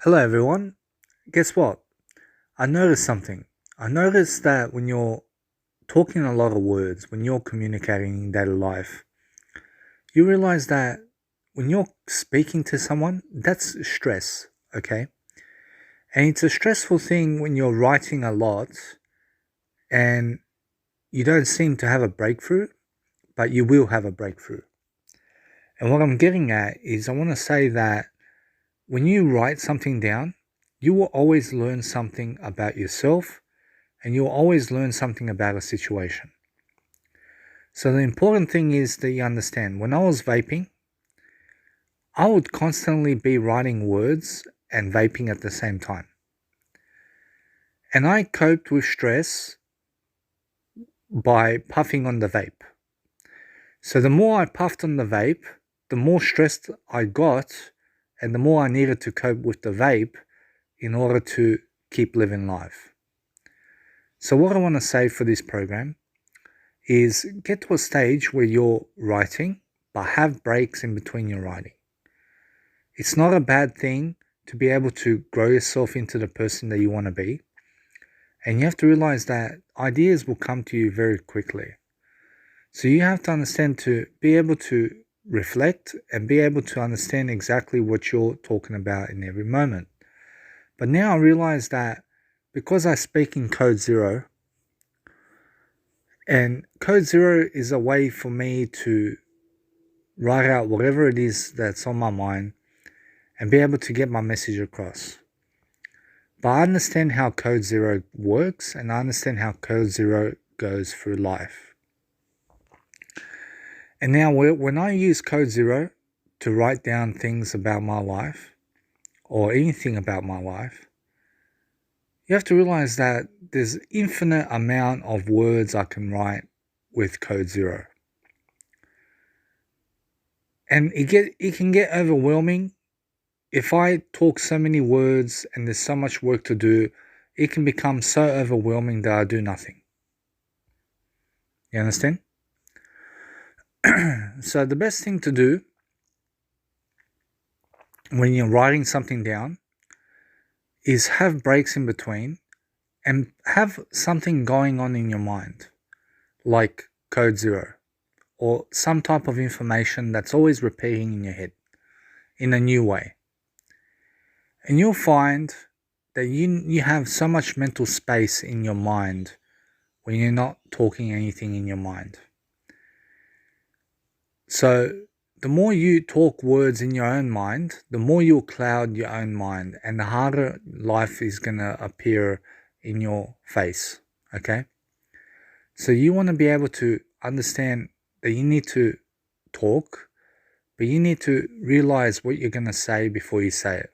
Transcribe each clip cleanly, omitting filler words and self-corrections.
Hello everyone. Guess what? I noticed something. I noticed that when you're talking a lot of words, when you're communicating in daily life, you realize that when you're speaking to someone, that's stress, okay? And it's a stressful thing when you're writing a lot and you don't seem to have a breakthrough, but you will have a breakthrough. And what I'm getting at is I want to say that when you write something down, you will always learn something about yourself and you'll always learn something about a situation. So the important thing is that you understand, when I was vaping, I would constantly be writing words and vaping at the same time. And I coped with stress by puffing on the vape. So the more I puffed on the vape, the more stressed I got and the more I needed to cope with the vape in order to keep living life. So what I want to say for this program is get to a stage where you're writing, but have breaks in between your writing. It's not a bad thing to be able to grow yourself into the person that you want to be. And you have to realize that ideas will come to you very quickly. So you have to understand to be able to reflect and be able to understand exactly what you're talking about in every moment. But now I realize that because I speak in code zero, and code zero is a way for me to write out whatever it is that's on my mind and be able to get my message across. But I understand how code zero works and I understand how code zero goes through life. And now when I use code zero to write down things about my life or anything about my life, you have to realize that there's infinite amount of words I can write with code zero. And it can get overwhelming. If I talk so many words and there's so much work to do, it can become so overwhelming that I do nothing. You understand? So the best thing to do when you're writing something down is have breaks in between and have something going on in your mind, like code zero, or some type of information that's always repeating in your head in a new way. And you'll find that you have so much mental space in your mind when you're not talking anything in your mind. So the more you talk words in your own mind, the more you'll cloud your own mind and the harder life is going to appear in your face, okay? So you want to be able to understand that you need to talk, but you need to realize what you're going to say before you say it.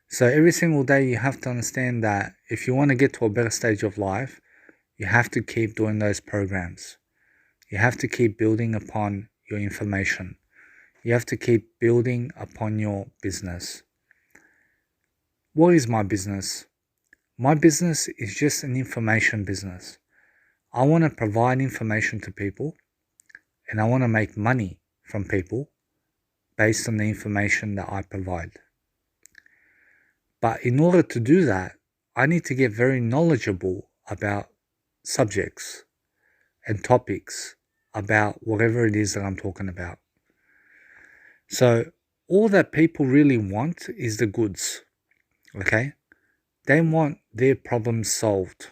So every single day you have to understand that if you want to get to a better stage of life, you have to keep doing those programs. You have to keep building upon your information. You have to keep building upon your business. What is my business? My business is just an information business. I want to provide information to people and I want to make money from people based on the information that I provide. But in order to do that, I need to get very knowledgeable about subjects and topics about whatever it is that I'm talking about. So all that people really want is the goods, okay? They want their problems solved.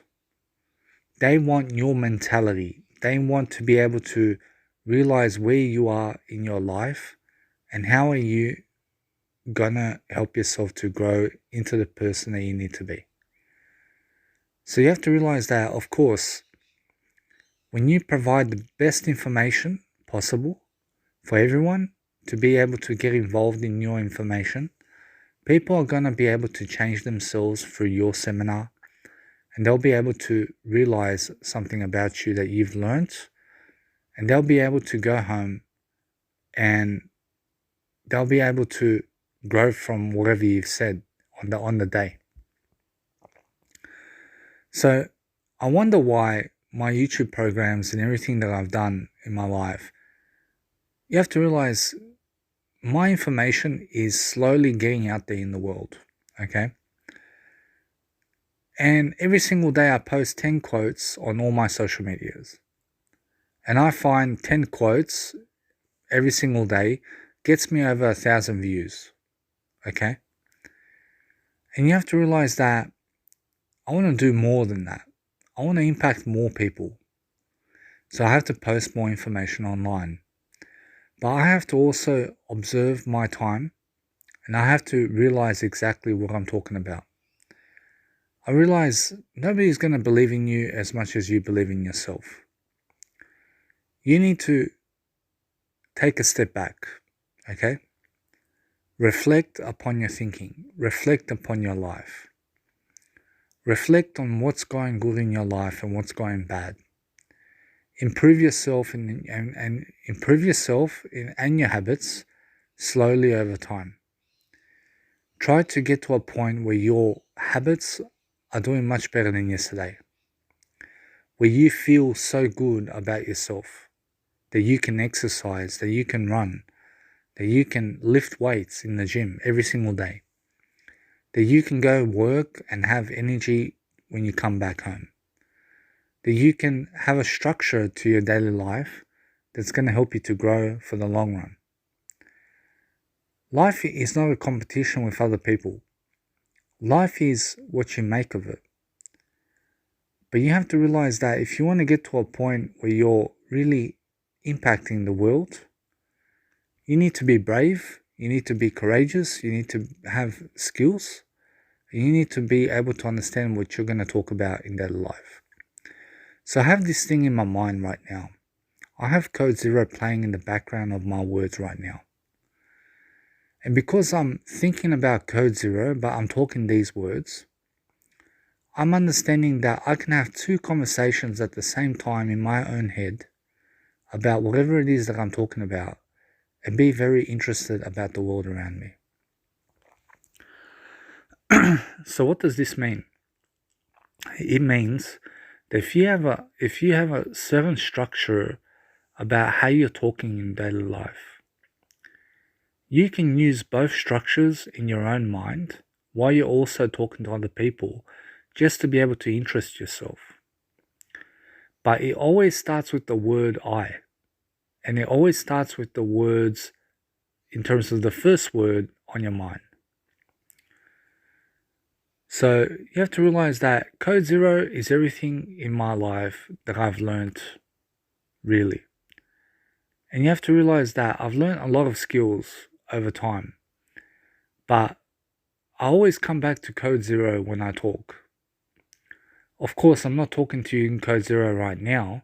They want your mentality. They want to be able to realize where you are in your life and how are you gonna help yourself to grow into the person that you need to be. So you have to realize that, of course, when you provide the best information possible for everyone to be able to get involved in your information, people are going to be able to change themselves through your seminar and they'll be able to realize something about you that you've learned and they'll be able to go home and they'll be able to grow from whatever you've said on the day. So I wonder why my YouTube programs and everything that I've done in my life, you have to realize my information is slowly getting out there in the world, okay? And every single day I post 10 quotes on all my social medias. And I find 10 quotes every single day gets me over 1,000 views, okay? And you have to realize that I want to do more than that. I want to impact more people. So I have to post more information online. But I have to also observe my time, and I have to realize exactly what I'm talking about. I realize nobody's going to believe in you as much as you believe in yourself. You need to take a step back, okay? Reflect upon your thinking. Reflect upon your life. Reflect on what's going good in your life and what's going bad. Improve yourself and improve yourself and your habits slowly over time. Try to get to a point where your habits are doing much better than yesterday. Where you feel so good about yourself that you can exercise, that you can run, that you can lift weights in the gym every single day, that you can go work and have energy when you come back home, that you can have a structure to your daily life that's going to help you to grow for the long run. Life is not a competition with other people. Life is what you make of it. But you have to realize that if you want to get to a point where you're really impacting the world, you need to be brave, you need to be courageous, you need to have skills, and you need to be able to understand what you're going to talk about in daily life. So I have this thing in my mind right now. I have Code Zero playing in the background of my words right now. And because I'm thinking about Code Zero, but I'm talking these words, I'm understanding that I can have two conversations at the same time in my own head about whatever it is that I'm talking about and be very interested about the world around me. So what does this mean? It means that if you have a certain structure about how you're talking in daily life, you can use both structures in your own mind while you're also talking to other people just to be able to interest yourself. But it always starts with the word I. And it always starts with the words in terms of the first word on your mind. So you have to realize that Code Zero is everything in my life that I've learned, really. And you have to realize that I've learned a lot of skills over time. But I always come back to Code Zero when I talk. Of course, I'm not talking to you in Code Zero right now,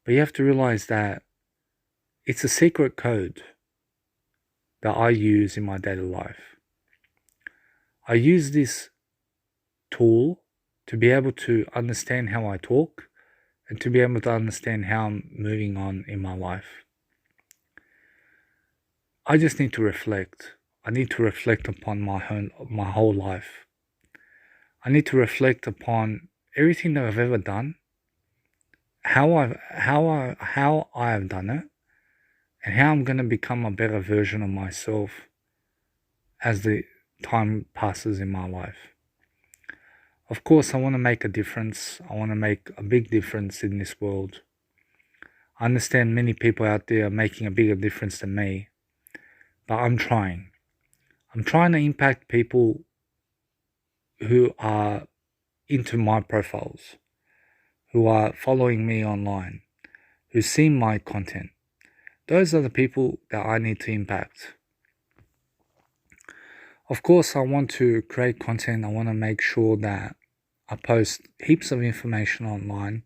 but you have to realize that it's a secret code that I use in my daily life. I use this tool to be able to understand how I talk and to be able to understand how I'm moving on in my life. I just need to reflect. I need to reflect upon my whole life. I need to reflect upon everything that I've ever done, how I have done it, and how I'm going to become a better version of myself as the time passes in my life. Of course, I want to make a difference. I want to make a big difference in this world. I understand many people out there are making a bigger difference than me, but I'm trying. I'm trying to impact people who are into my profiles, who are following me online, who see my content. Those are the people that I need to impact. Of course, I want to create content. I want to make sure that I post heaps of information online.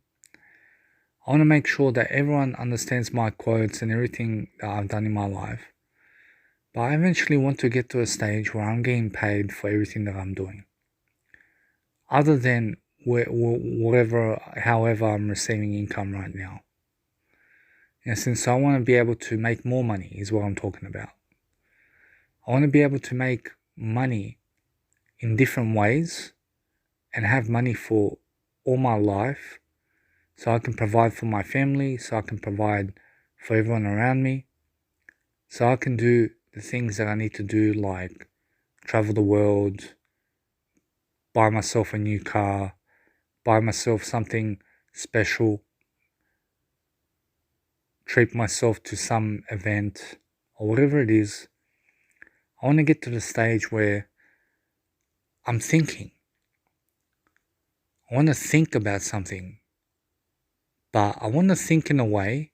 I want to make sure that everyone understands my quotes and everything that I've done in my life. But I eventually want to get to a stage where I'm getting paid for everything that I'm doing. Other than however I'm receiving income right now. Since I want to be able to make more money is what I'm talking about. I want to be able to make money in different ways and have money for all my life so I can provide for my family, so I can provide for everyone around me, so I can do the things that I need to do, like travel the world, buy myself a new car, buy myself something special, treat myself to some event, or whatever it is. I want to get to the stage where I'm thinking. I want to think about something, but I want to think in a way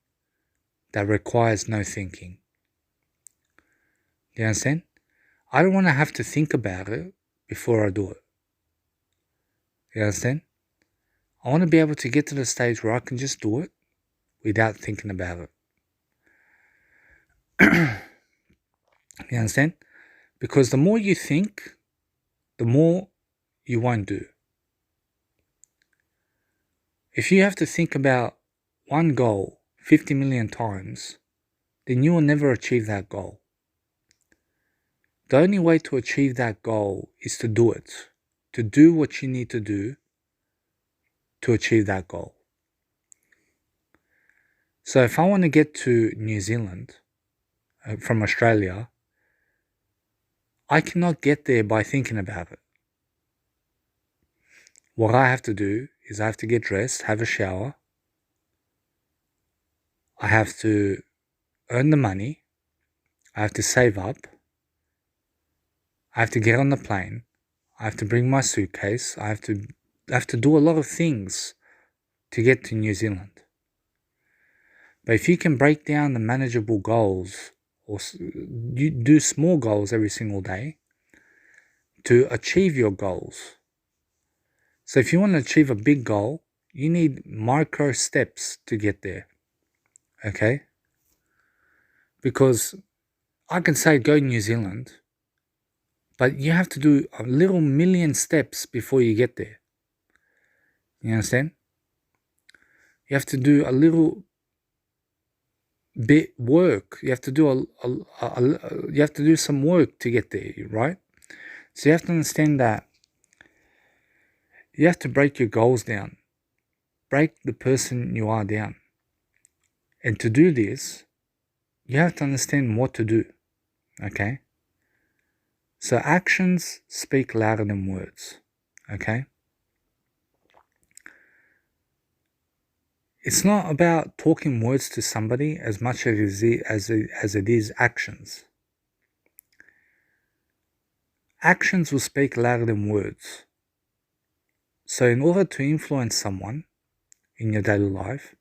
that requires no thinking. Do you understand? I don't want to have to think about it before I do it. You understand? I want to be able to get to the stage where I can just do it without thinking about it. You understand? Because the more you think, the more you won't do. If you have to think about one goal 50 million times, then you will never achieve that goal. The only way to achieve that goal is to do it, to do what you need to do to achieve that goal. So if I want to get to New Zealand from Australia, I cannot get there by thinking about it. What I have to do is I have to get dressed, have a shower. I have to earn the money. I have to save up. I have to get on the plane. I have to bring my suitcase. I have to do a lot of things to get to New Zealand. But if you can break down the manageable goals, or you do small goals every single day to achieve your goals. So if you want to achieve a big goal, you need micro steps to get there. Okay? Because I can say go New Zealand, but you have to do a little million steps before you get there. You understand? You have to do a little bit work. You have to do you have to do some work to get there, right? So you have to understand that you have to break your goals down. Break the person you are down. And to do this, you have to understand what to do. Okay? So actions speak louder than words. Okay? It's not about talking words to somebody as much as it is actions. Actions will speak louder than words. So in order to influence someone in your daily life,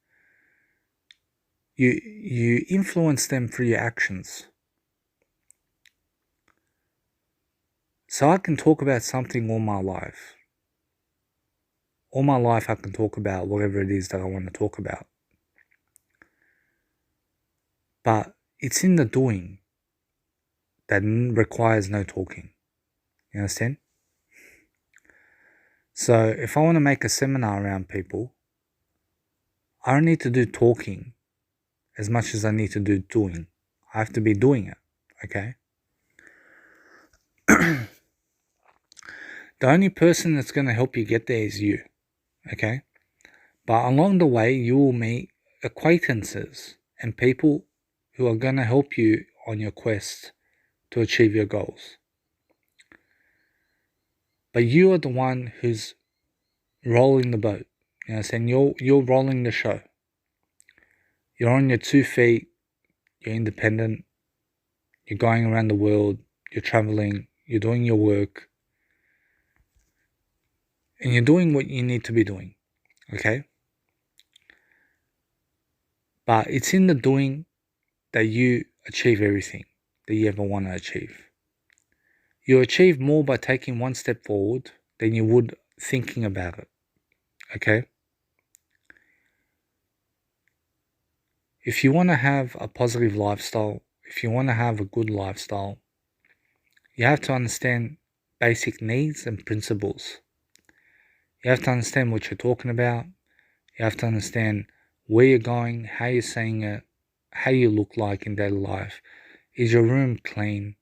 you influence them through your actions. So I can talk about something all my life. All my life I can talk about whatever it is that I want to talk about. But it's in the doing that requires no talking. You understand? So if I want to make a seminar around people, I don't need to do talking as much as I need to do doing. I have to be doing it, okay? The only person that's going to help you get there is you, okay? But along the way, you will meet acquaintances and people who are going to help you on your quest to achieve your goals. But you are the one who's rolling the boat. You know what I'm saying? You're rolling the show. You're on your 2 feet. You're independent. You're going around the world. You're traveling. You're doing your work. And you're doing what you need to be doing. Okay? But it's in the doing that you achieve everything that you ever want to achieve. You achieve more by taking one step forward than you would thinking about it. Okay? If you want to have a positive lifestyle, if you want to have a good lifestyle, you have to understand basic needs and principles. You have to understand what you're talking about. You have to understand where you're going, how you're saying it, how you look like in daily life. Is your room clean?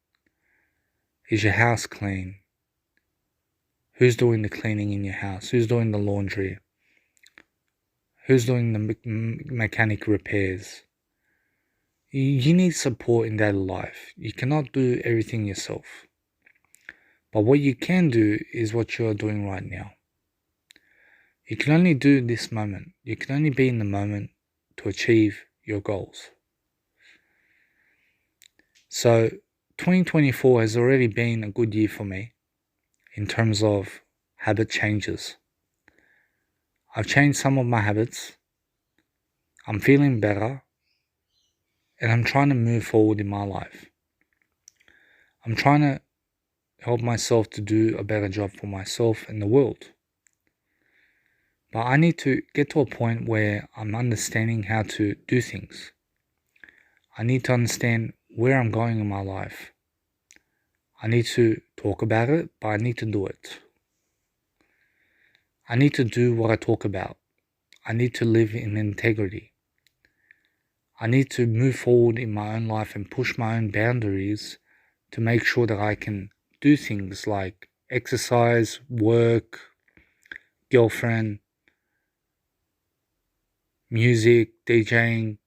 Is your house clean? Who's doing the cleaning in your house? Who's doing the laundry? Who's doing the mechanic repairs? You need support in daily life. You cannot do everything yourself. But what you can do is what you're doing right now. You can only do this moment. You can only be in the moment to achieve your goals. So 2024 has already been a good year for me in terms of habit changes. I've changed some of my habits. I'm feeling better. And I'm trying to move forward in my life. I'm trying to help myself to do a better job for myself and the world. But I need to get to a point where I'm understanding how to do things. I need to understand where I'm going in my life. I need to talk about it, but I need to do it. I need to do what I talk about. I need to live in integrity. I need to move forward in my own life and push my own boundaries to make sure that I can do things like exercise, work, girlfriend, music, DJing,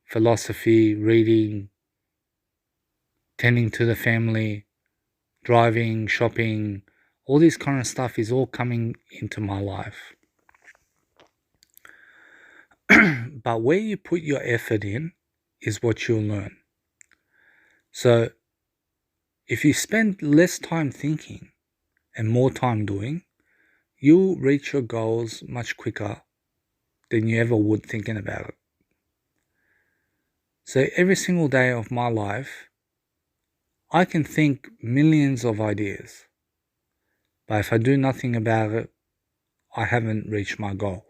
philosophy, reading, tending to the family, driving, shopping, all this kind of stuff is all coming into my life. But where you put your effort in is what you'll learn. So if you spend less time thinking and more time doing, you'll reach your goals much quicker than you ever would thinking about it. So every single day of my life, I can think millions of ideas. But if I do nothing about it, I haven't reached my goal.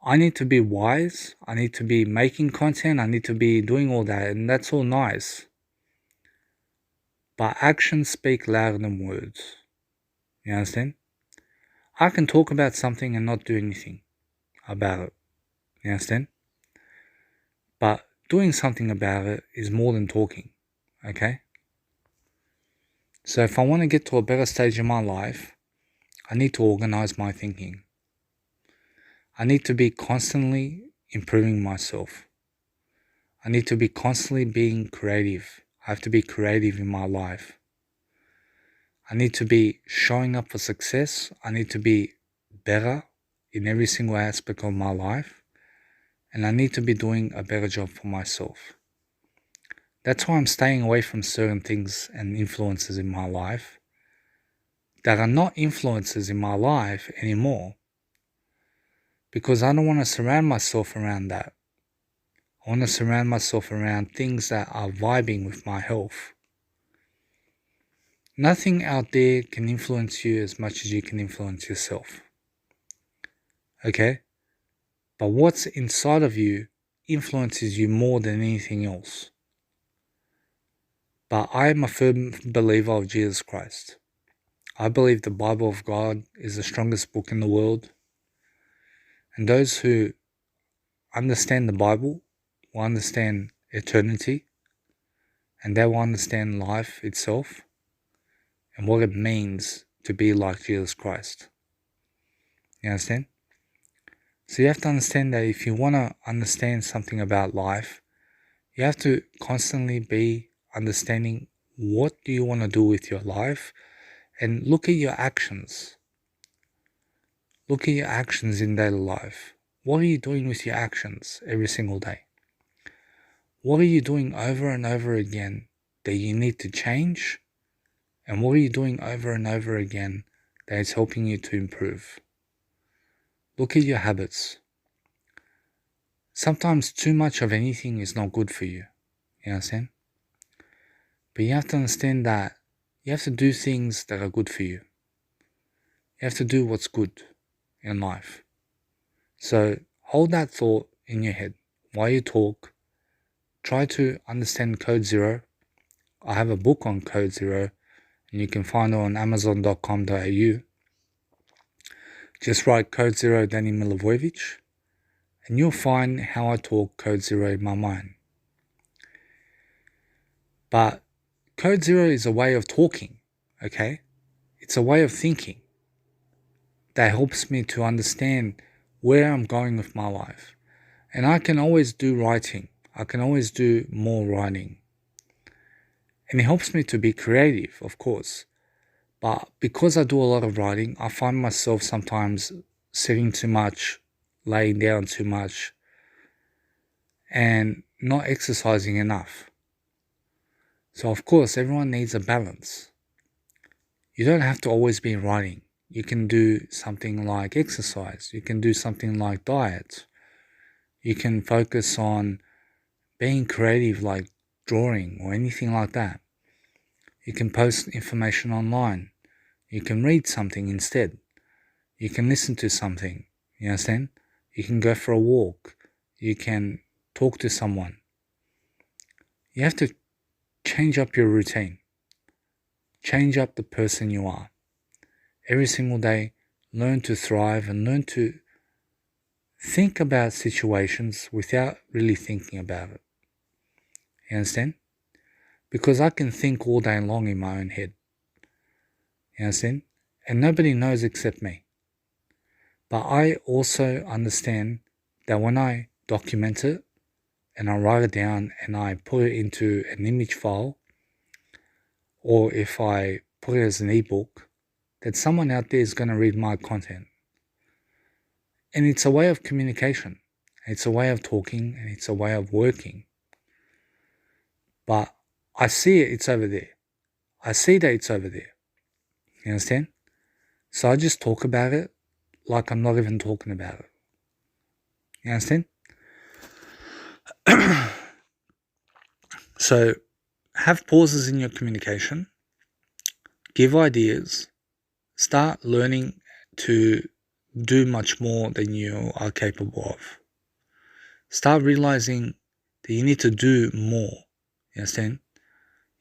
I need to be wise. I need to be making content. I need to be doing all that. And that's all nice. But actions speak louder than words. You understand? I can talk about something and not do anything about it. You understand? But doing something about it is more than talking. Okay? So if I want to get to a better stage in my life, I need to organize my thinking. I need to be constantly improving myself. I need to be constantly being creative. I have to be creative in my life. I need to be showing up for success. I need to be better in every single aspect of my life. And I need to be doing a better job for myself. That's why I'm staying away from certain things and influences in my life that are not influences in my life anymore. Because I don't want to surround myself around that. I want to surround myself around things that are vibing with my health. Nothing out there can influence you as much as you can influence yourself. Okay? But what's inside of you influences you more than anything else. But I am a firm believer of Jesus Christ. I believe the Bible of God is the strongest book in the world. And those who understand the Bible will understand eternity, and they will understand life itself and what it means to be like Jesus Christ. You understand? So you have to understand that if you want to understand something about life, you have to constantly be understanding what do you want to do with your life, and look at your actions. Look at your actions in daily life. What are you doing with your actions every single day? What are you doing over and over again that you need to change? And what are you doing over and over again that is helping you to improve? Look at your habits. Sometimes too much of anything is not good for you. You understand? But you have to understand that you have to do things that are good for you. You have to do what's good in life. So hold that thought in your head while you talk. Try to understand Code Zero. I have a book on Code Zero, and you can find it on amazon.com.au. Just write Code Zero Danny Milivojevic, and you'll find how I talk Code Zero in my mind. But Code Zero is a way of talking, okay? It's a way of thinking that helps me to understand where I'm going with my life. And I can always do writing. I can always do more writing. And it helps me to be creative, of course. But because I do a lot of writing, I find myself sometimes sitting too much, laying down too much, and not exercising enough. So of course, everyone needs a balance. You don't have to always be writing. You can do something like exercise. You can do something like diet. You can focus on being creative like drawing or anything like that. You can post information online. You can read something instead. You can listen to something. You understand? You can go for a walk. You can talk to someone. You have to change up your routine. Change up the person you are. Every single day, learn to thrive and learn to think about situations without really thinking about it. You understand? Because I can think all day long in my own head. You understand? And nobody knows except me. But I also understand that when I document it and I write it down and I put it into an image file, or if I put it as an ebook, that someone out there is going to read my content. And it's a way of communication. It's a way of talking and it's a way of working. But I see it's over there. I see that it's over there. You understand? So I just talk about it like I'm not even talking about it. You understand? So have pauses in your communication. Give ideas. Start learning to do much more than you are capable of. Start realizing that you need to do more. You understand?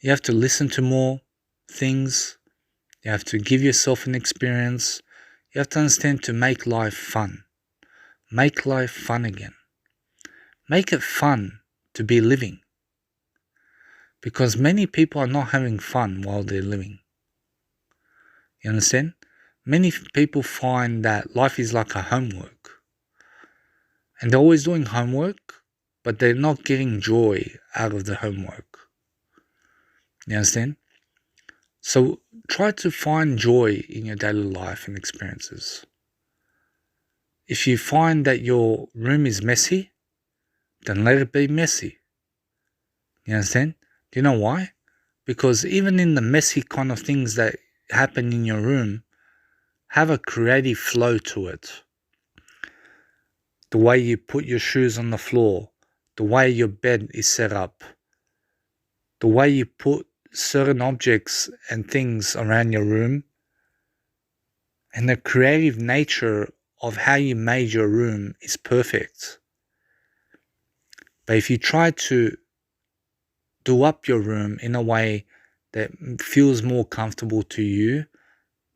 You have to listen to more things. You have to give yourself an experience. You have to understand to make life fun. Make life fun again. Make it fun to be living. Because many people are not having fun while they're living. You understand? Many people find that life is like a homework. And they're always doing homework, but they're not getting joy out of the homework. You understand? So try to find joy in your daily life and experiences. If you find that your room is messy, then let it be messy. You understand? Do you know why? Because even in the messy kind of things that happen in your room, have a creative flow to it. The way you put your shoes on the floor, the way your bed is set up, the way you put certain objects and things around your room, and the creative nature of how you made your room is perfect. But if you try to do up your room in a way that feels more comfortable to you,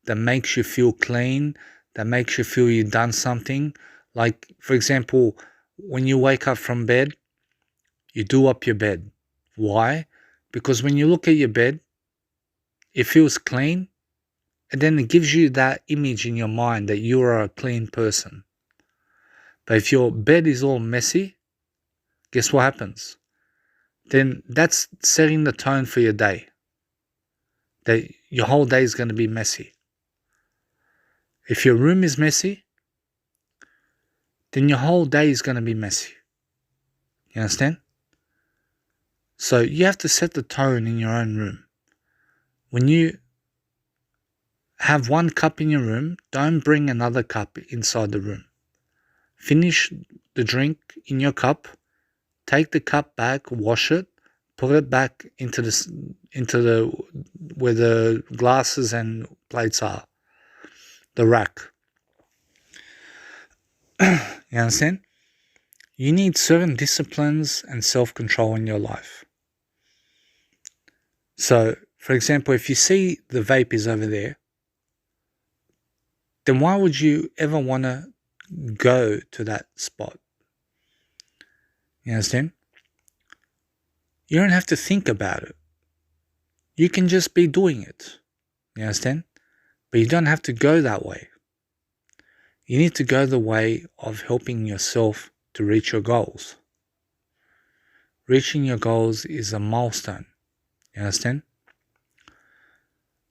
that makes you feel clean, that makes you feel you've done something. Like, for example, when you wake up from bed, you do up your bed. Why? Because when you look at your bed, it feels clean, and then it gives you that image in your mind that you are a clean person. But if your bed is all messy, guess what happens? Then that's setting the tone for your day. That your whole day is going to be messy. If your room is messy, then your whole day is going to be messy. You understand? So you have to set the tone in your own room. When you have one cup in your room, don't bring another cup inside the room. Finish the drink in your cup, take the cup back, wash it, put it back into the where the glasses and plates are, the rack. You understand? You need certain disciplines and self-control in your life. So, for example, if you see the vape is over there, then why would you ever want to go to that spot? You understand? You don't have to think about it. You can just be doing it. You understand? But you don't have to go that way. You need to go the way of helping yourself to reach your goals. Reaching your goals is a milestone. You understand?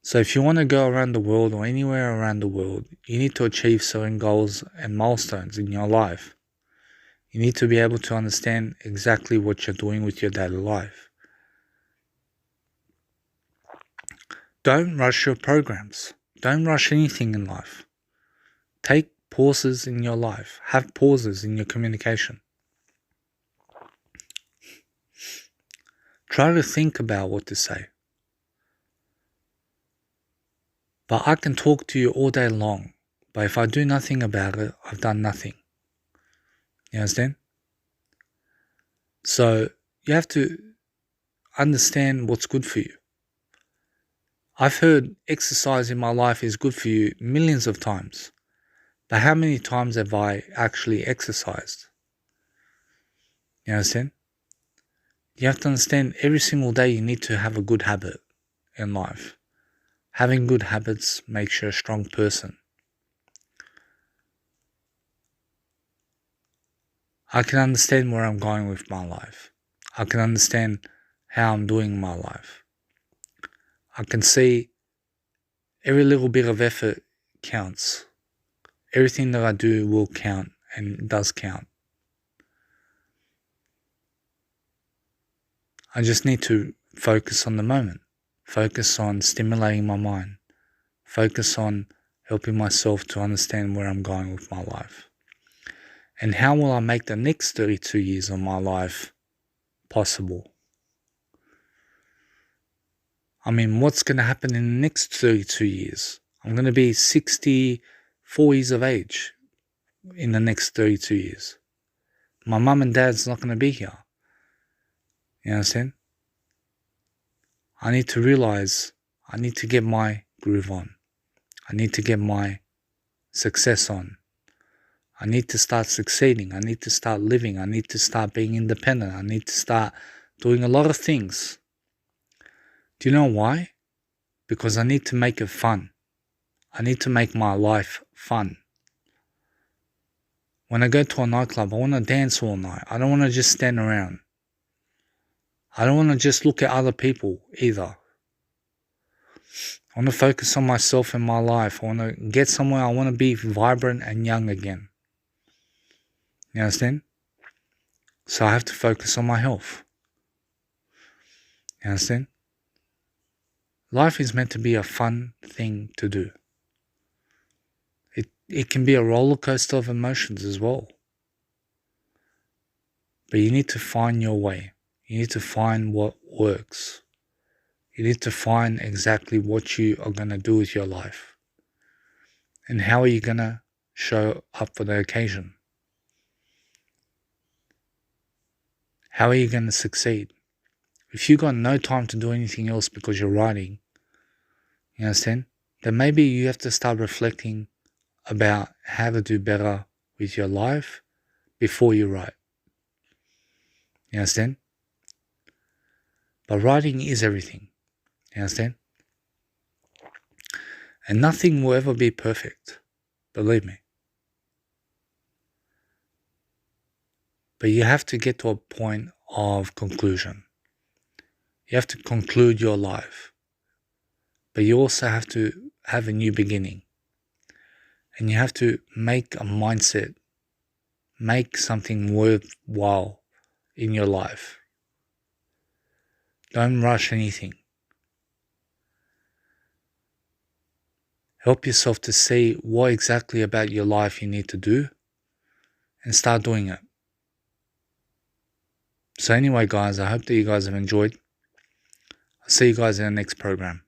So if you want to go around the world or anywhere around the world, you need to achieve certain goals and milestones in your life. You need to be able to understand exactly what you're doing with your daily life. Don't rush your programs. Don't rush anything in life. Take pauses in your life. Have pauses in your communication. Try to think about what to say. But I can talk to you all day long, but if I do nothing about it, I've done nothing. You understand? So you have to understand what's good for you. I've heard exercise in my life is good for you millions of times. But how many times have I actually exercised? You understand? You have to understand every single day you need to have a good habit in life. Having good habits makes you a strong person. I can understand where I'm going with my life. I can understand how I'm doing my life. I can see every little bit of effort counts. Everything that I do will count and does count. I just need to focus on the moment. Focus on stimulating my mind. Focus on helping myself to understand where I'm going with my life. And how will I make the next 32 years of my life possible? I mean, what's going to happen in the next 32 years? I'm going to be 64 years of age in the next 32 years. My mum and dad's not going to be here. You understand? I need to realize I need to get my groove on. I need to get my success on. I need to start succeeding. I need to start living. I need to start being independent. I need to start doing a lot of things. Do you know why? Because I need to make it fun. I need to make my life fun. When I go to a nightclub, I want to dance all night. I don't want to just stand around. I don't want to just look at other people either. I want to focus on myself and my life. I want to get somewhere. I want to be vibrant and young again. You understand? So I have to focus on my health. You understand? Life is meant to be a fun thing to do. It can be a roller coaster of emotions as well. But you need to find your way. You need to find what works. You need to find exactly what you are going to do with your life. And how are you going to show up for the occasion? How are you going to succeed? If you got no time to do anything else because you're writing, you understand? Then maybe you have to start reflecting about how to do better with your life before you write. You understand? But writing is everything. You understand? And nothing will ever be perfect. Believe me. But you have to get to a point of conclusion. You have to conclude your life. But you also have to have a new beginning. And you have to make a mindset. Make something worthwhile in your life. Don't rush anything. Help yourself to see what exactly about your life you need to do and start doing it. So anyway, guys, I hope that you guys have enjoyed. I'll see you guys in the next program.